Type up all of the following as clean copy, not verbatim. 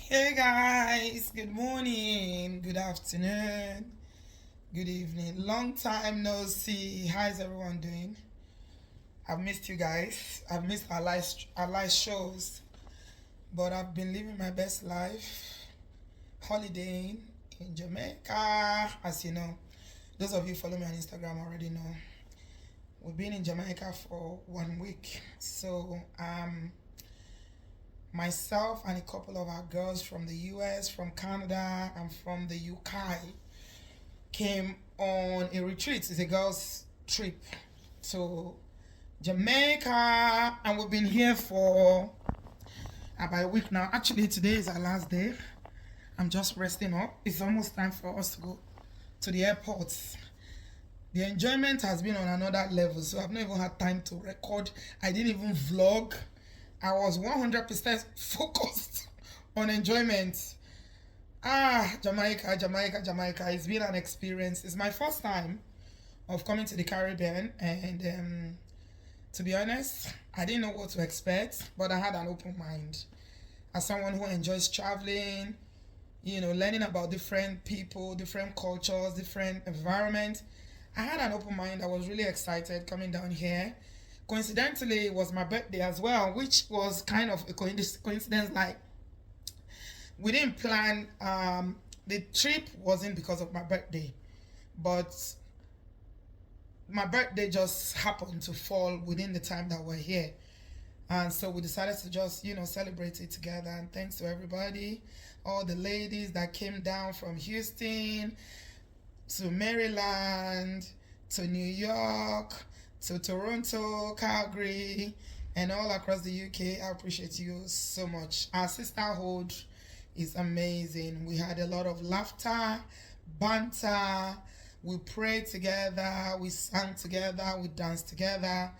Hey guys, good morning, good afternoon, good evening. Long time no see. How's everyone doing? I've missed you guys. I've missed our live shows, but I've been living my best life, holidaying in Jamaica. As you know, those of you who follow me on Instagram already know we've been in Jamaica for 1 week. So myself and a couple of our girls from the US, from Canada, and from the UK came on a retreat. It's a girls' trip to Jamaica, and we've been here for about a week now. Actually, today is our last day. I'm just resting up. It's almost time for us to go to the airport. The enjoyment has been on another level, so I've not even had time to record. I didn't even vlog. I was 100% focused on enjoyment. Jamaica. It's been an experience. It's my first time of coming to the Caribbean, and to be honest, I didn't know what to expect, but I had an open mind. As someone who enjoys traveling, learning about different people, different cultures, different environments, I had an open mind. I was really excited coming down here. Coincidentally, it was my birthday as well, which was kind of a coincidence. Like, we didn't plan. The trip wasn't because of my birthday, but my birthday just happened to fall within the time that we're here, and so we decided to just celebrate it together. And thanks to everybody, all the ladies that came down from Houston to Maryland to New York to Toronto, Calgary, and all across the UK. I appreciate you so much. Our sisterhood is amazing. We had a lot of laughter, banter. We prayed together, we sang together, we danced together.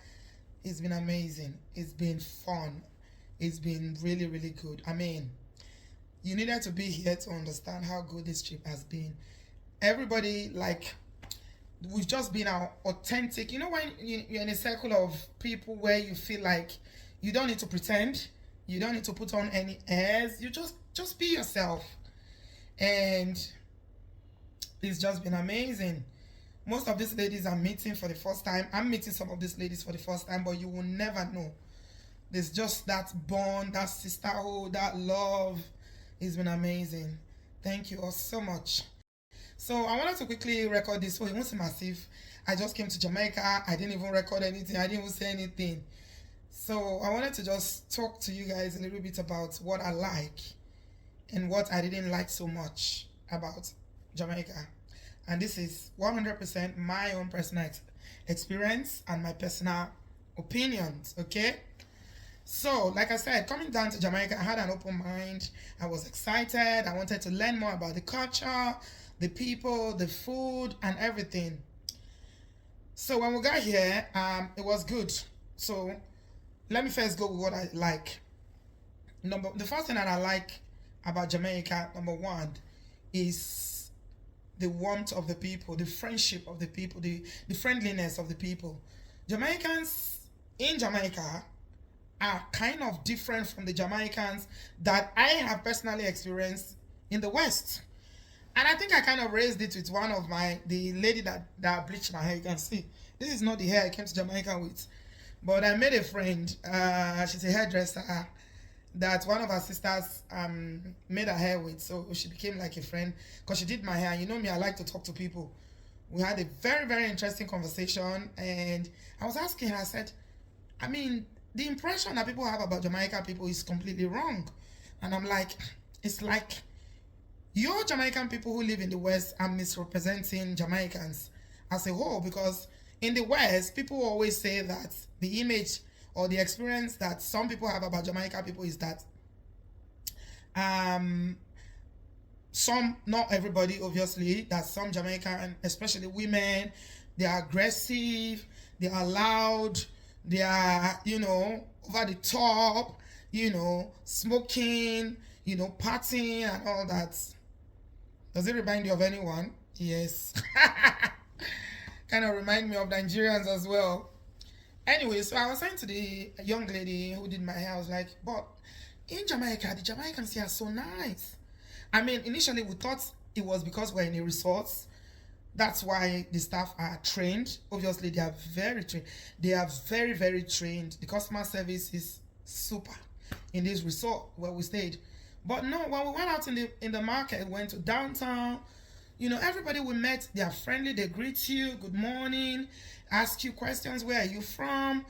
It's been amazing. It's been fun. It's been really, really good. I mean, you needed to be here to understand how good this trip has been. Everybody, like, we've just been our authentic. When you're in a circle of people where you feel like you don't need to pretend, you don't need to put on any airs, you just be yourself. And it's just been amazing. Most of these ladies I'm meeting for the first time. I'm meeting some of these ladies for the first time, but you will never know. There's just that bond, that sisterhood, that love. It's been amazing. Thank you all so much. So I wanted to quickly record this. So it won't seem as if I just came to Jamaica. I didn't even record anything. I didn't even say anything. So I wanted to just talk to you guys a little bit about what I like and what I didn't like so much about Jamaica. And this is 100% my own personal experience and my personal opinions, okay? So, like I said, coming down to Jamaica, I had an open mind. I was excited. I wanted to learn more about the culture, the people, the food, and everything. So when we got here, it was good. So let me first go with what I like. The first thing that I like about Jamaica, number one, is the warmth of the people, the friendship of the people, the friendliness of the people. Jamaicans in Jamaica are kind of different from the Jamaicans that I have personally experienced in the West. And I think I kind of raised it with one of the lady that bleached my hair. You can see, this is not the hair I came to Jamaica with. But I made a friend, she's a hairdresser, that one of her sisters made her hair with. So she became like a friend because she did my hair. You know me, I like to talk to people. We had a very, very interesting conversation. And I was asking her, I said, I mean, the impression that people have about Jamaican people is completely wrong. And I'm like, it's like your Jamaican people who live in the West are misrepresenting Jamaicans as a whole, because in the West, people always say that the image or the experience that some people have about Jamaican people is that some, not everybody obviously, that some Jamaican, especially women, they are aggressive, they are loud, they are, over the top, smoking, partying and all that. Does it remind you of anyone? Yes. Kind of remind me of Nigerians as well. Anyway, so I was saying to the young lady who did my hair, I was like, but In Jamaica, the Jamaicans here are so nice. I mean, initially we thought it was because we're in a resort. That's why the staff are trained. Obviously, they are very trained. They are very, very trained. The customer service is super in this resort where we stayed. But no, when we went out in the market, went to downtown, everybody we met, they are friendly, they greet you, good morning, ask you questions, where are you from?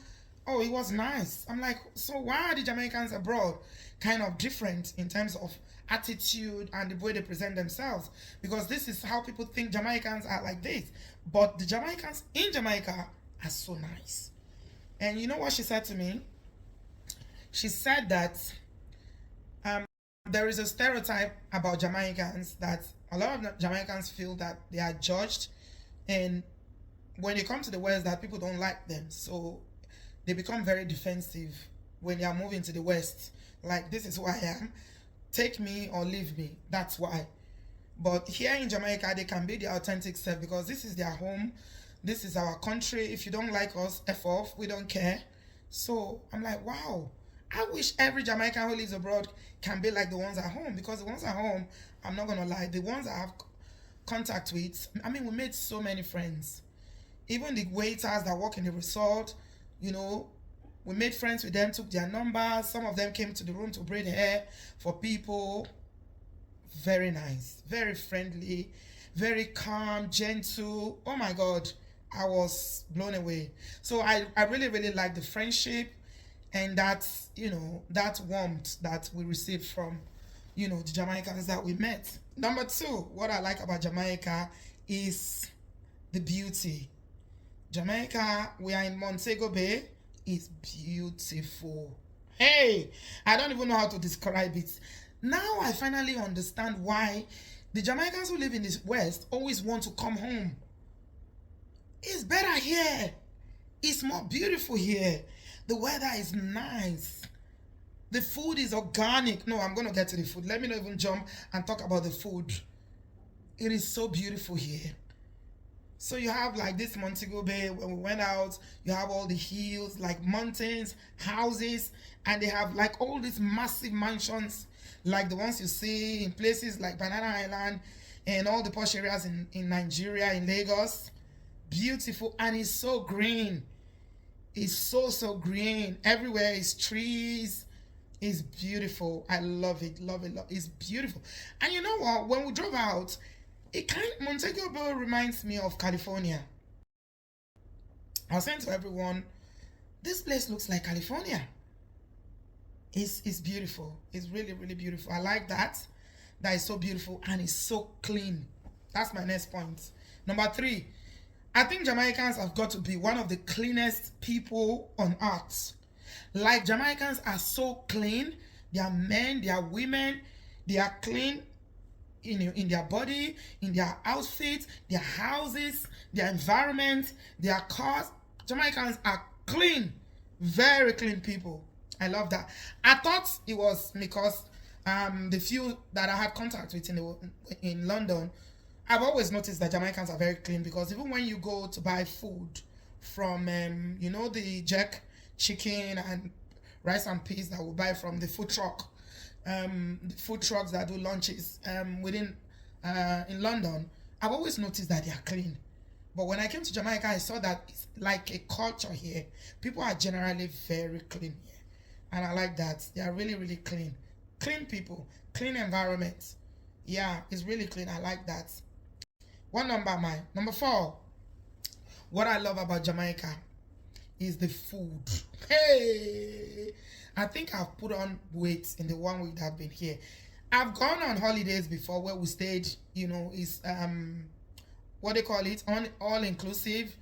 Oh, it was nice. I'm like, so why are the Jamaicans abroad kind of different in terms of attitude and the way they present themselves? Because this is how people think Jamaicans are like this. But the Jamaicans in Jamaica are so nice. And you know what she said to me? She said that there is a stereotype about Jamaicans that a lot of Jamaicans feel that they are judged, and when they come to the West, that people don't like them, so they become very defensive when they are moving to the West. Like, this is who I am, take me or leave me. That's why. But here in Jamaica, they can be their authentic self because this is their home. This is our country. If you don't like us, F off. We don't care. So I'm like, wow. I wish every Jamaican who lives abroad can be like the ones at home, because the ones at home, I'm not going to lie, the ones I have contact with, I mean, we made so many friends. Even the waiters that work in the resort, we made friends with them, took their numbers. Some of them came to the room to braid hair for people. Very nice, very friendly, very calm, gentle. Oh my God, I was blown away. So I really, really like the friendship and that warmth that we received from, the Jamaicans that we met. Number two, what I like about Jamaica is the beauty. Jamaica, we are in Montego Bay, is beautiful. Hey, I don't even know how to describe it. Now I finally understand why the Jamaicans who live in the West always want to come home. It's better here. It's more beautiful here. The weather is nice. The food is organic. No, I'm going to get to the food. Let me not even jump and talk about the food. It is so beautiful here. So you have like this Montego Bay, when we went out, you have all the hills, like mountains, houses, and they have like all these massive mansions, like the ones you see in places like Banana Island and all the posh areas in Nigeria, in Lagos. Beautiful, and it's so green. It's so green. Everywhere is trees. It's beautiful. I love it, love it, love it. It's beautiful. And you know what? When we drove out, Montego Bay reminds me of California. I was saying to everyone, this place looks like California. It's beautiful. It's really, really beautiful. I like that. That is so beautiful, and it's so clean. That's my next point. Number three, I think Jamaicans have got to be one of the cleanest people on earth. Like, Jamaicans are so clean. They are men, they are women, they are clean in their body, in their outfits, their houses, their environment, their cars. Jamaicans are clean, very clean people. I love that. I thought it was because the few that I had contact with in London, I've always noticed that Jamaicans are very clean, because even when you go to buy food from the jerk chicken and rice and peas that we buy from the food truck, the food trucks that do lunches in London, I've always noticed that they are clean. But when I came to Jamaica, I saw that it's like a culture here. People are generally very clean here, and I like that. They are really, really clean. Clean people, clean environment. Yeah, it's really clean. I like that. What number am I? Number 4. What I love about Jamaica is the food. Hey, I think I've put on weight in the 1 week that I've been here. I've gone on holidays before where we stayed, is what they call it, all inclusive,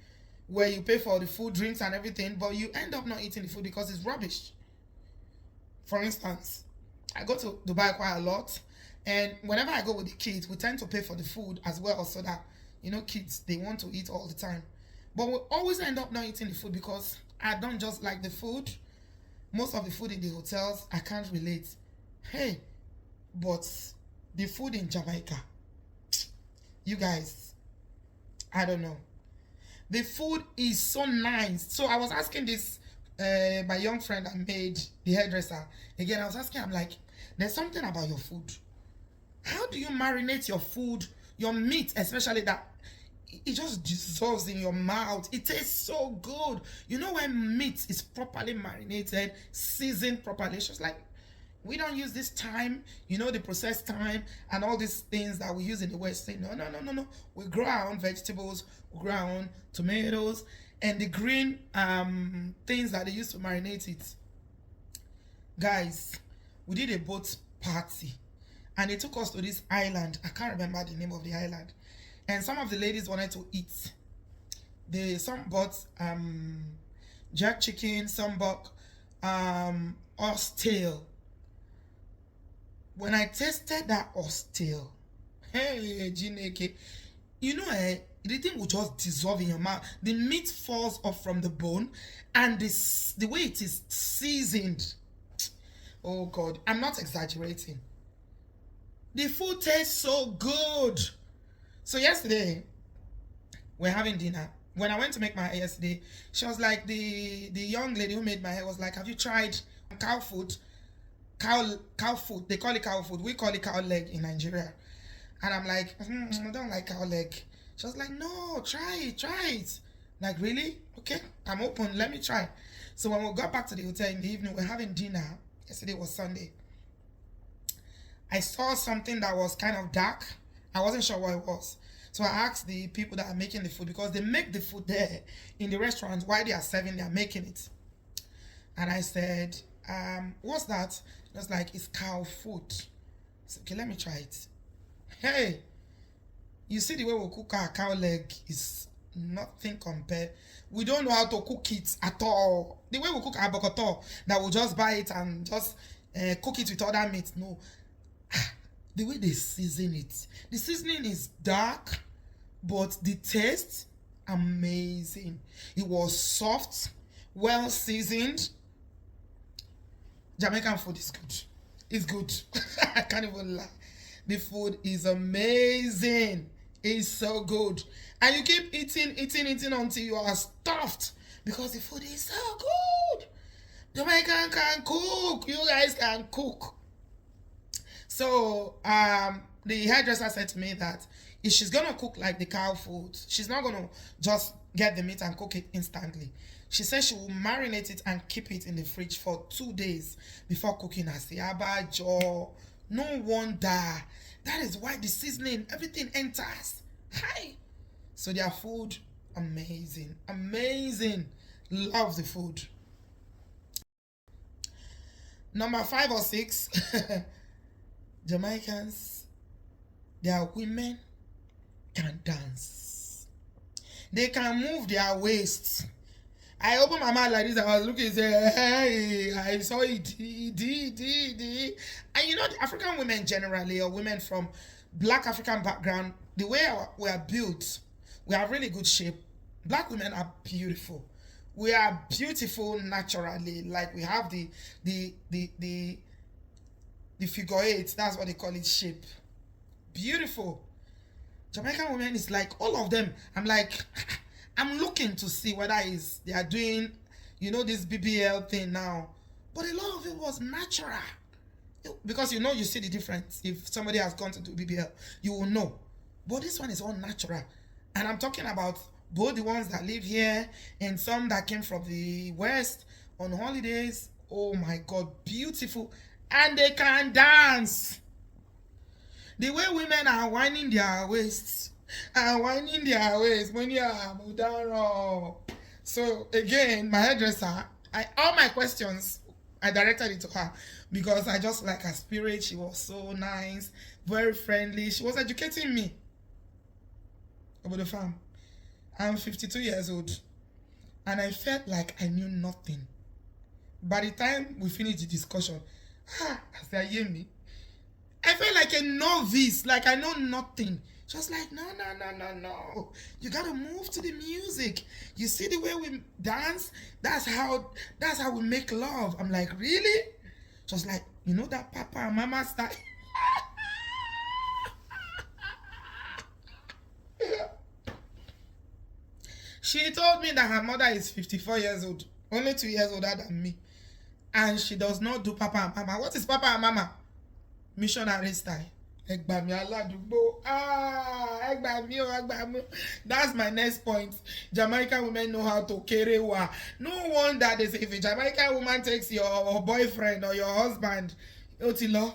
where you pay for the food, drinks and everything, but you end up not eating the food because it's rubbish. For instance, I go to Dubai quite a lot, and whenever I go with the kids, we tend to pay for the food as well, so that kids, they want to eat all the time. But we always end up not eating the food because I don't just like the food. Most of the food in the hotels, I can't relate. Hey, but the food in Jamaica, you guys, I don't know. The food is so nice. So I was asking this my young friend I made, the hairdresser, again, I was asking, I'm like, there's something about your food. How do you marinate your food, your meat, especially that it just dissolves in your mouth? It tastes so good. You know, when meat is properly marinated, seasoned properly, it's just like, we don't use this thyme, you know, the processed thyme and all these things that we use in the West. Say, no, no, no, no, no. We grow our own vegetables, we grow our own tomatoes, and the green things that they use to marinate it. Guys, we did a boat party, and they took us to this island. I can't remember the name of the island. And some of the ladies wanted to eat. Some bought jerk chicken, some bought oxtail. When I tasted that oxtail, hey, Jineke, you know, the thing will just dissolve in your mouth. The meat falls off from the bone, and the way it is seasoned. Oh God, I'm not exaggerating. The food tastes so good. So yesterday, we're having dinner. When I went to make my hair yesterday, she was like, the young lady who made my hair was like, have you tried cow food? Cow food. They call it cow food. We call it cow leg in Nigeria. And I'm like, I don't like cow leg. She was like, no, try it. Like, really? Okay, I'm open. Let me try. So when we got back to the hotel in the evening, we're having dinner. Yesterday was Sunday. I saw something that was kind of dark. I wasn't sure what it was. So I asked the people that are making the food, because they make the food there in the restaurant while they are serving, they are making it. And I said, what's that? It was like, it's cow food. I said, okay, let me try it. Hey, you see the way we cook our cow leg is nothing compared. We don't know how to cook it at all. The way we cook our bokoto, that we'll just buy it and just cook it with other meat. No. The way they season it. The seasoning is dark, but the taste, amazing. It was soft, well seasoned. Jamaican food is good. It's good. I can't even lie. The food is amazing. It's so good. And you keep eating until you are stuffed, because the food is so good. Jamaican can cook. You guys can cook. So the hairdresser said to me that if she's gonna cook like the cow food, she's not gonna just get the meat and cook it instantly. She said she will marinate it and keep it in the fridge for 2 days before cooking. I say, Abajo, no wonder. That is why the seasoning, everything enters. Hi. So their food, amazing. Amazing. Love the food. Number 5 or 6, Jamaicans, their women can dance. They can move their waists. I opened my mouth like this. I was looking and say, hey, I saw it. And you know, the African women generally, or women from black African background, the way we are built, we have really good shape. Black women are beautiful. We are beautiful naturally. Like, we have the figure eight. That's what they call it, shape. Beautiful. Jamaican women is like, all of them. I'm like, I'm looking to see whether they are doing, you know, this BBL thing now. But a lot of it was natural. Because you know, you see the difference. If somebody has gone to do BBL, you will know. But this one is all natural. And I'm talking about both the ones that live here and some that came from the West on holidays. Oh my God, beautiful. And they can dance. The way women are winding their waists. When you are Mudaro. So again, my hairdresser, all my questions, I directed it to her, because I just like her spirit. She was so nice, very friendly. She was educating me about the farm. I'm 52 years old, and I felt like I knew nothing. By the time we finished the discussion, I said, hear me. I felt like a novice, like I know nothing. She was like, no. You gotta move to the music. You see the way we dance? That's how we make love. I'm like, really? She was like, you know that Papa and Mama style? She told me that her mother is 54 years old. only 2 years older than me. And she does not do papa and mama. What is papa and mama? Missionary style. Ẹgbà mi aládùúgbò. Ẹgbà mi o, ẹgbà mi. That's my next point. Jamaican women know how to kerewa. No wonder they say if a Jamaican woman takes your boyfriend or your husband, Otilo,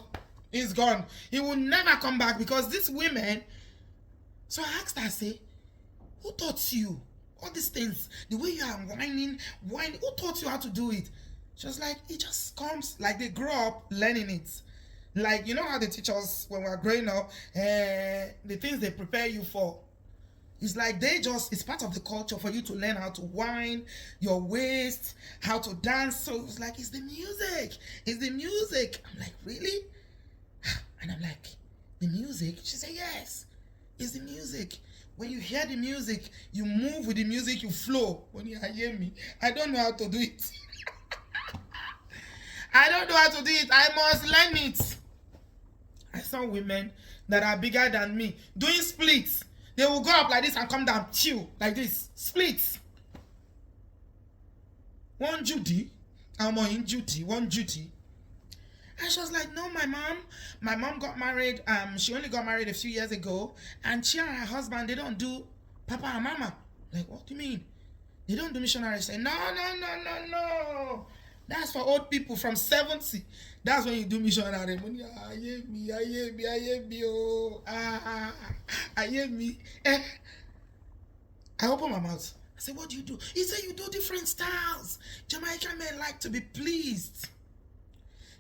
he's gone. He will never come back because these women. So I asked her, I say, who taught you all these things? The way you are whining, who taught you how to do it? She was like, it just comes, like they grow up learning it. Like, you know how they teach us when we're growing up, the things they prepare you for. It's like it's part of the culture for you to learn how to whine, your waist, how to dance. So it's like, it's the music. It's the music. I'm like, really? And I'm like, the music? She said, yes, it's the music. When you hear the music, you move with the music, you flow. When you hear me, I don't know how to do it. I don't know how to do it. I must learn it. I saw women that are bigger than me doing splits. They will go up like this and come down, chill, like this. Splits. One Judy, I'm on Judy, one Judy. And she was like, no, my mom got married. She only got married a few years ago. And she and her husband, they don't do papa and mama. Like, what do you mean? They don't do missionary. I say, no. That's for old people from 70. That's when you do missionary. I hear me. Oh, I hear me. I open my mouth. I said, what do you do? He said, you do different styles. Jamaican men like to be pleased.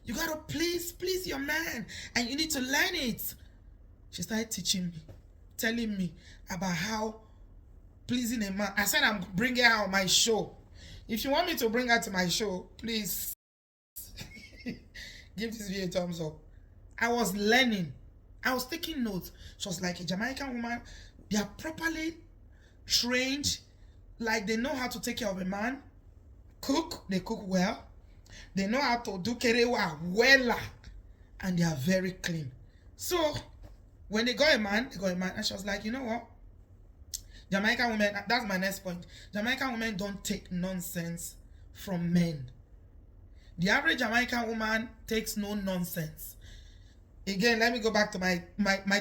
You gotta please your man, and you need to learn it. She started teaching me, telling me about how pleasing a man. I said I'm bringing her on my show. If you want me to bring her to my show, please give this video a thumbs up. I was learning. I was taking notes. She was like, a Jamaican woman, they are properly trained, like they know how to take care of a man, cook, they cook well. They know how to do kerewa well, and they are very clean. So when they got a man, and she was like, you know what? Jamaican women, that's my next point. Jamaican women don't take nonsense from men. The average Jamaican woman takes no nonsense. Again, let me go back to my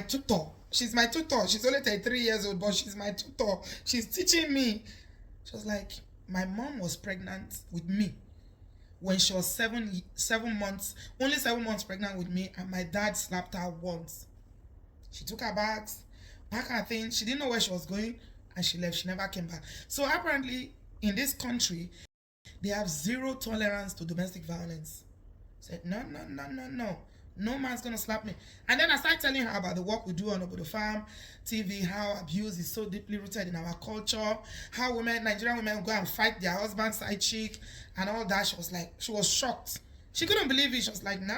tutor. She's my tutor. She's only 33 years old, but she's my tutor. She's teaching me. She was like, my mom was pregnant with me when she was 7 months, only 7 months pregnant with me, and my dad slapped her once. She took her bags, packed her things. She didn't know where she was going, and she left. She never came back. So apparently, in this country, they have zero tolerance to domestic violence. Said, no. No man's gonna slap me. And then I started telling her about the work we do on the farm TV, how abuse is so deeply rooted in our culture, how Nigerian women go and fight their husband's side chick and all that. She was like, she was shocked. She couldn't believe it. She was like, no.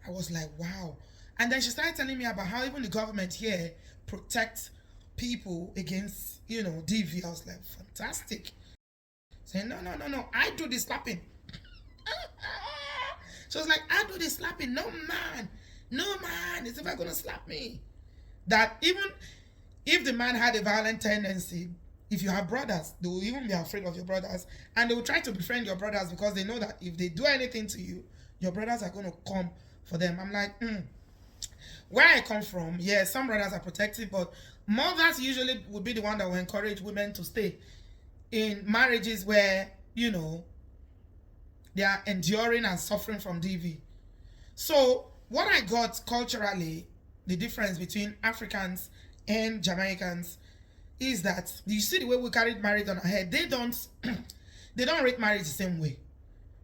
I was like, wow. And then she started telling me about how even the government here protects people against, DV. I was like, fantastic. Saying, no, I do the slapping. She was like, I do the slapping. No man, is ever gonna slap me. That even if the man had a violent tendency, if you have brothers, they will even be afraid of your brothers, and they will try to befriend your brothers because they know that if they do anything to you, your brothers are gonna come for them. I'm like, where I come from, yeah, some brothers are protective, but mothers usually would be the one that will encourage women to stay in marriages where, they are enduring and suffering from DV. So what I got culturally, the difference between Africans and Jamaicans is that you see the way we carried marriage on our head. They don't rate marriage the same way.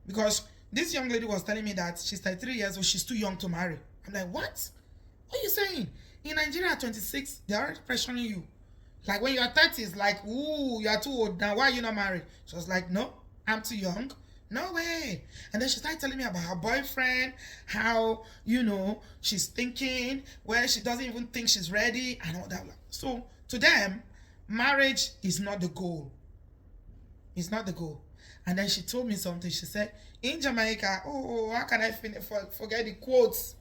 Because this young lady was telling me that she's 33 years old, she's too young to marry. I'm like, what? What are you saying? In Nigeria at 26, they're already pressuring you. Like when you're 30, it's like, ooh, you're too old now. Why are you not married? She was like, no, I'm too young. No way. And then she started telling me about her boyfriend, how, she's thinking, where she doesn't even think she's ready and all that. So to them, marriage is not the goal. It's not the goal. And then she told me something. She said, in Jamaica, how can I forget the quotes?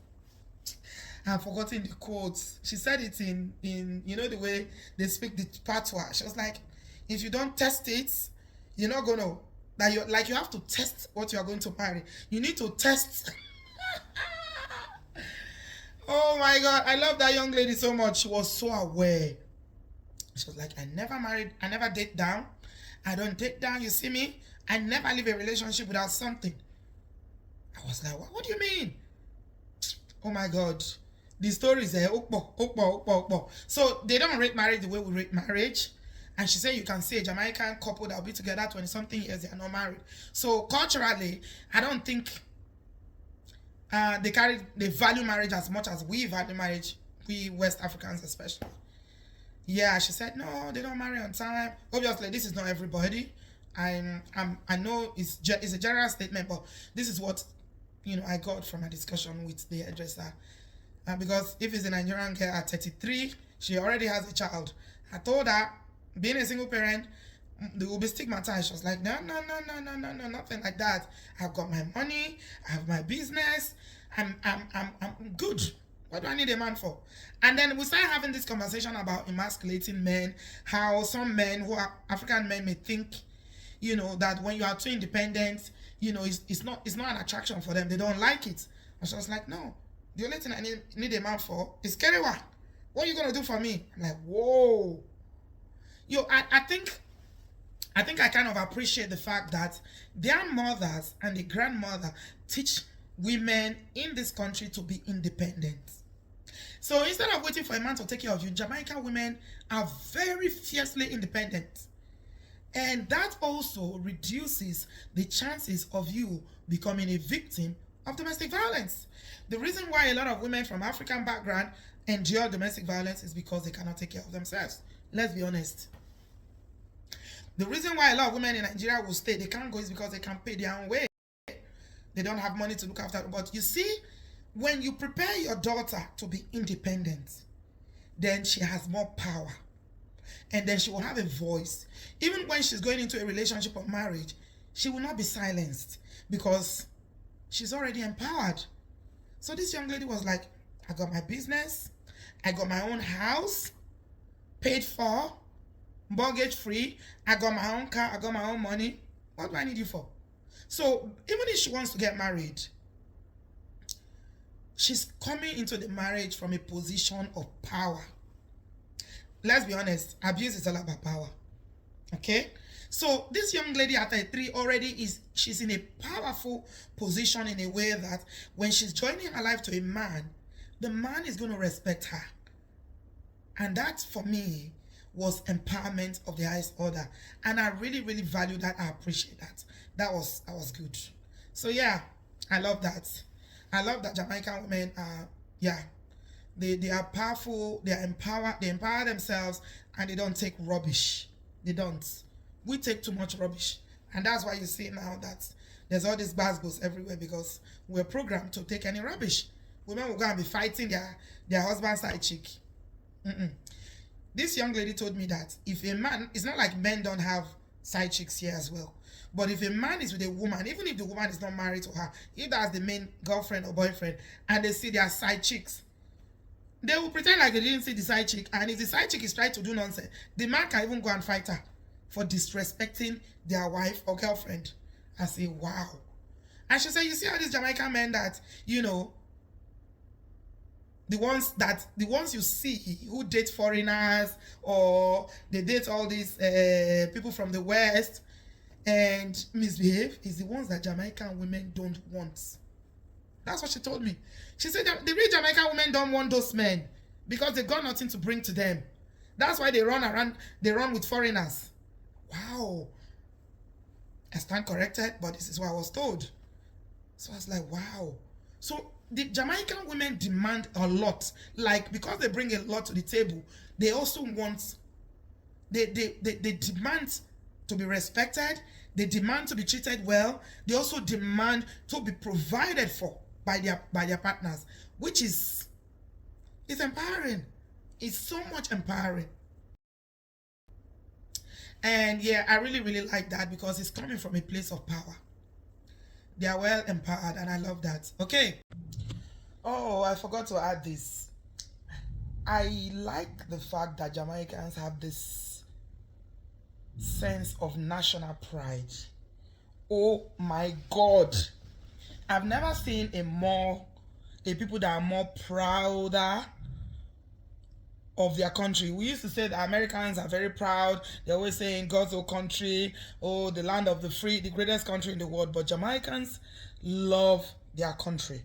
I've forgotten the quotes. She said it in the way they speak the patois. She was like, if you don't test it, You're not gonna that you like you have to test what you are going to marry. You need to test. Oh my God, I love that young lady so much. She was so aware. She was like, I never married, I never date down. I don't date down, you see me? I never leave a relationship without something. I was like, what do you mean? Oh my God. The story is there. So they don't rate marriage the way we rate marriage. And she said you can see a Jamaican couple that will be together 20-something years, they are not married. So culturally, I don't think they value marriage as much as we value marriage, we West Africans especially. Yeah, she said no, they don't marry on time. Obviously, this is not everybody. I know it's a general statement, but this is what I got from a discussion with the hairdresser. Because if it's a Nigerian girl at 33, she already has a child. I told her, being a single parent, they will be stigmatized. She was like, no, nothing like that. I've got my money, I have my business, I'm good. What do I need a man for? And then we started having this conversation about emasculating men, how some men who are African men may think, that when you are too independent, it's not an attraction for them. They don't like it. And she was like, no, the only thing I need a man for is kerewa. What are you gonna do for me? I'm like, whoa. I think I kind of appreciate the fact that their mothers and the grandmother teach women in this country to be independent. So instead of waiting for a man to take care of you, Jamaican women are very fiercely independent. And that also reduces the chances of you becoming a victim of domestic violence. The reason why a lot of women from African background endure domestic violence is because they cannot take care of themselves. Let's be honest. The reason why a lot of women in Nigeria will stay, they can't go, is because they can't pay their own way. They don't have money to look after them. But you see, when you prepare your daughter to be independent, then she has more power. And then she will have a voice. Even when she's going into a relationship or marriage, she will not be silenced because she's already empowered. So this young lady was like, I got my business, I got my own house, paid for, mortgage free, I got my own car, I got my own money. What do I need you for? So even if she wants to get married, she's coming into the marriage from a position of power. Let's be honest, abuse is all about power. Okay? So this young lady at 33 already she's in a powerful position in a way that when she's joining her life to a man, the man is going to respect her. And that, for me, was empowerment of the highest order. And I really, really value that. I appreciate that. That was good. So yeah, I love that. I love that Jamaican women are, they are powerful, they empower themselves, and they don't take rubbish. They don't. We take too much rubbish. And that's why you see now that there's all these basgos everywhere, because we're programmed to take any rubbish. Women will go and be fighting their husband's side chick. This young lady told me that if a man, it's not like men don't have side chicks here as well, but if a man is with a woman, even if the woman is not married to her, if that's the main girlfriend or boyfriend, and they see their side chicks, they will pretend like they didn't see the side chick. And if the side chick is trying to do nonsense, the man can even go and fight her for disrespecting their wife or girlfriend. I say, wow. And she said, you see how these Jamaican men that, the ones you see who date foreigners, or they date all these people from the West and misbehave, is the ones that Jamaican women don't want. That's what she told me. She said that the real Jamaican women don't want those men because they got nothing to bring to them. That's why they run around, they run with foreigners. Wow. I stand corrected, but this is what I was told. So I was like, wow. So the Jamaican women demand a lot. Like, because they bring a lot to the table, they also want, they demand to be respected. They demand to be treated well. They also demand to be provided for by their partners, which is empowering. It's so much empowering. And yeah, I really, really like that because it's coming from a place of power. They are well empowered, and I love that. Okay. Oh, I forgot to add this. I like the fact that Jamaicans have this sense of national pride. Oh my God. I've never seen a people that are more prouder of their country. We used to say that Americans are very proud. They're always saying God's own country, oh, the land of the free, the greatest country in the world. But Jamaicans love their country.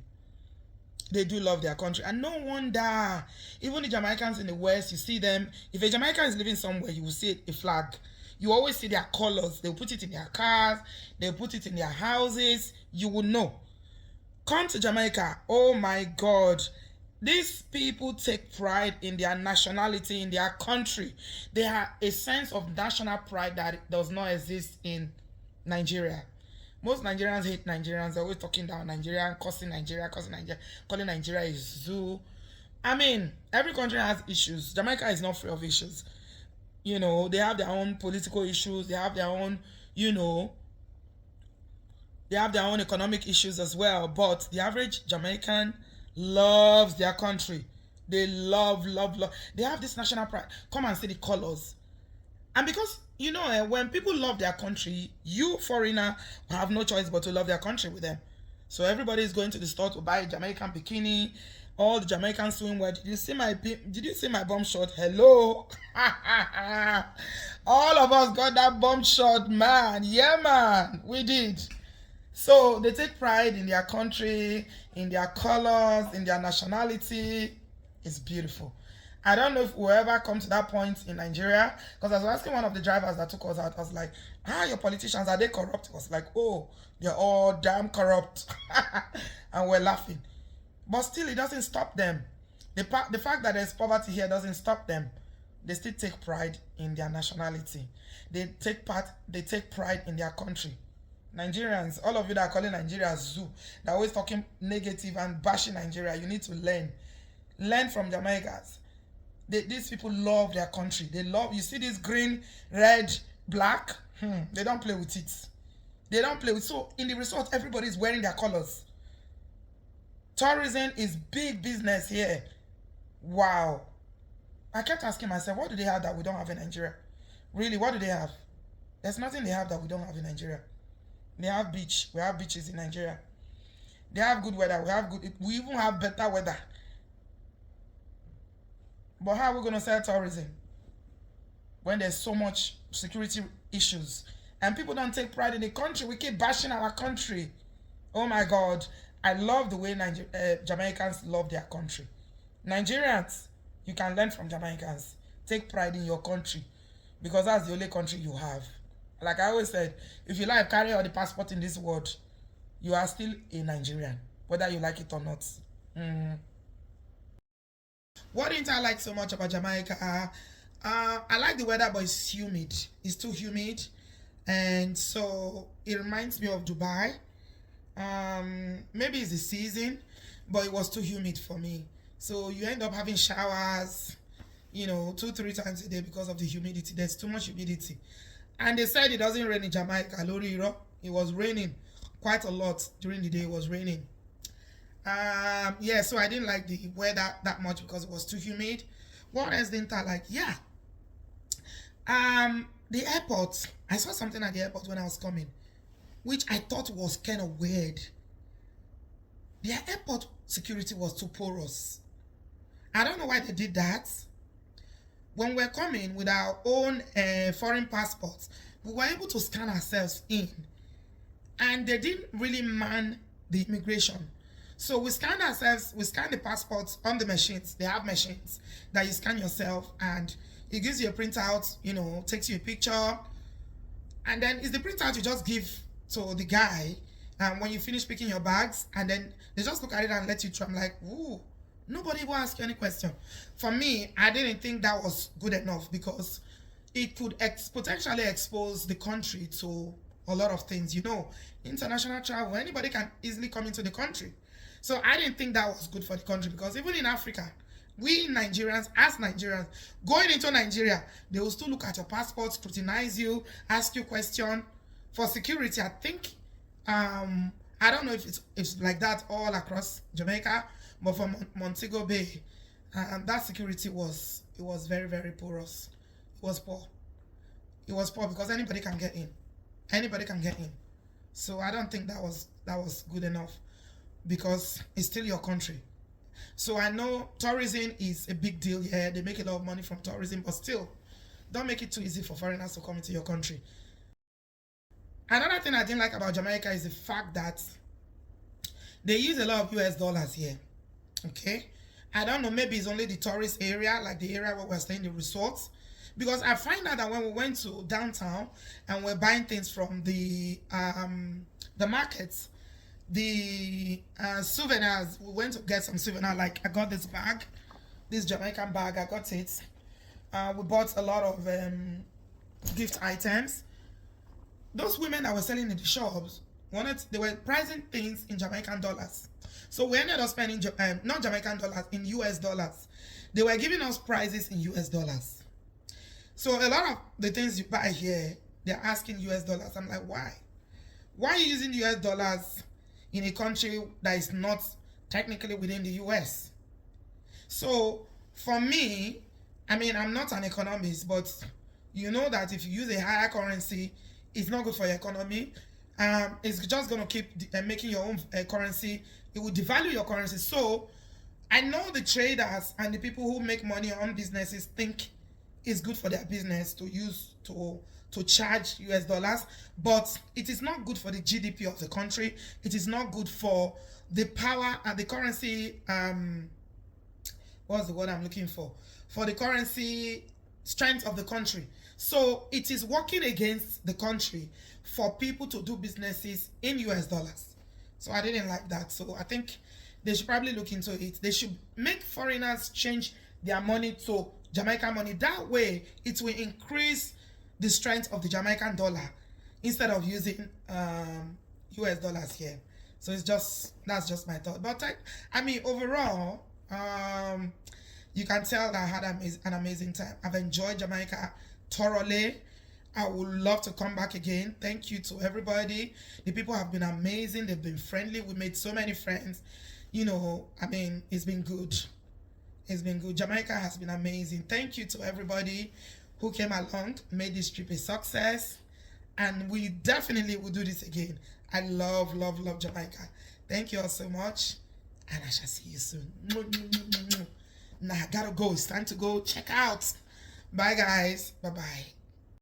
They do love their country. And no wonder, even the Jamaicans in the West, you see them. If a Jamaican is living somewhere, you will see a flag. You always see their colors. They'll put it in their cars. They'll put it in their houses. You will know. Come to Jamaica. Oh my God. These people take pride in their nationality, in their country. They have a sense of national pride that does not exist in Nigeria. Most Nigerians hate Nigerians. They're always talking down Nigeria, cursing Nigeria, calling Nigeria a zoo. I mean, every country has issues. Jamaica is not free of issues. You know, they have their own political issues. They have their own, they have their own economic issues as well. But the average Jamaican loves their country. They love. They have this national pride. Come and see the colors. And because, when people love their country, you, foreigner, have no choice but to love their country with them. So everybody is going to the store to buy a Jamaican bikini. All the Jamaicans swimwear. Did you see my bomb shot? Hello. All of us got that bomb shot, man. Yeah, man. We did. So they take pride in their country, in their colors, in their nationality. It's beautiful. I don't know if we'll ever come to that point in Nigeria, because I was asking one of the drivers that took us out, I was like, your politicians, are they corrupt? He was like, oh, they're all damn corrupt. And we're laughing. But still, it doesn't stop them. The fact that there's poverty here doesn't stop them. They still take pride in their nationality. They take pride in their country. Nigerians, all of you that are calling Nigeria a zoo, they're always talking negative and bashing Nigeria. You need to learn. Learn from Jamaicans. These people love their country. You see this green, red, black? They don't play with it. They don't play with it. So in the resort, everybody is wearing their colors. Tourism is big business here. Wow. I kept asking myself, what do they have that we don't have in Nigeria? Really, what do they have? There's nothing they have that we don't have in Nigeria. They have beach. We have beaches in Nigeria. They have good weather. We even have better weather. But how are we going to sell tourism when there's so much security issues and people don't take pride in the country? We keep bashing our country. Oh my God. I love the way Jamaicans love their country. Nigerians, you can learn from Jamaicans. Take pride in your country, because that's the only country you have. Like I always said, if you like carry all the passport in this world, you are still a Nigerian, whether you like it or not. What didn't I like so much about Jamaica? I like the weather, but it's humid. It's too humid. And so it reminds me of Dubai. Maybe it's the season, but it was too humid for me. So you end up having showers, 2-3 times a day because of the humidity. There's too much humidity. And they said it doesn't rain in Jamaica. It was raining quite a lot during the day. It was raining. So I didn't like the weather that much because it was too humid. What else didn't I like? The airport. I saw something at the airport when I was coming, which I thought was kind of weird. Their airport security was too porous. I don't know why they did that. When we're coming with our own foreign passports, we were able to scan ourselves in. And they didn't really man the immigration. So we scan the passports on the machines. They have machines that you scan yourself, and it gives you a printout, takes you a picture. And then it's the printout you just give to the guy when you finish picking your bags, and then they just look at it and let you try. I'm like, ooh, nobody will ask you any question. For me, I didn't think that was good enough, because it could potentially expose the country to a lot of things. International travel, anybody can easily come into the country. So I didn't think that was good for the country, because even in Africa, we Nigerians, as Nigerians, going into Nigeria, they will still look at your passport, scrutinize you, ask you questions. For security, I think, I don't know if it's like that all across Jamaica, but for Montego Bay, that security was very, very porous. It was poor. It was poor because anybody can get in. Anybody can get in. So I don't think that was good enough, because it's still your country. So I know tourism is a big deal here. They make a lot of money from tourism, but still, don't make it too easy for foreigners to come into your country. Another thing I didn't like about Jamaica is the fact that they use a lot of US dollars here. Okay? I don't know, maybe it's only the tourist area, like the area where we're staying, the resorts. Because I find out that when we went to downtown and we're buying things from the markets, the souvenirs, we went to get some souvenir. Like I got this bag, this Jamaican bag, I got it. We bought a lot of gift items. Those women that were selling in the shops they were pricing things in Jamaican dollars. So we ended up spending not Jamaican dollars, in US dollars. They were giving us prices in US dollars. So a lot of the things you buy here, they're asking US dollars. I'm like, why? Why are you using US dollars in a country that is not technically within the US? So for me, I mean, I'm not an economist, but you know that if you use a higher currency, it's not good for your economy. It's just going to keep making your own currency. It will devalue your currency. So I know the traders and the people who make money on businesses think it's good for their business to use to charge US dollars, but it is not good for the GDP of the country. It is not good for the power and the currency. What's the word I'm looking for? For the currency strength of the country. So it is working against the country for people to do businesses in US dollars. So I didn't like that. So I think they should probably look into it. They should make foreigners change their money to Jamaican money. That way, it will increase the strength of the Jamaican dollar instead of using US dollars here. So that's just my thought. But I mean, overall, you can tell that I had an amazing time. I've enjoyed Jamaica thoroughly. I would love to come back again. Thank you to everybody. The people have been amazing. They've been friendly. We made so many friends. You know, I mean, it's been good. It's been good. Jamaica has been amazing. Thank you to everybody who came along, made this trip a success. And we definitely will do this again. I love, love, love Jamaica. Thank you all so much. And I shall see you soon. Now I gotta go. It's time to go check out. Bye, guys. Bye-bye.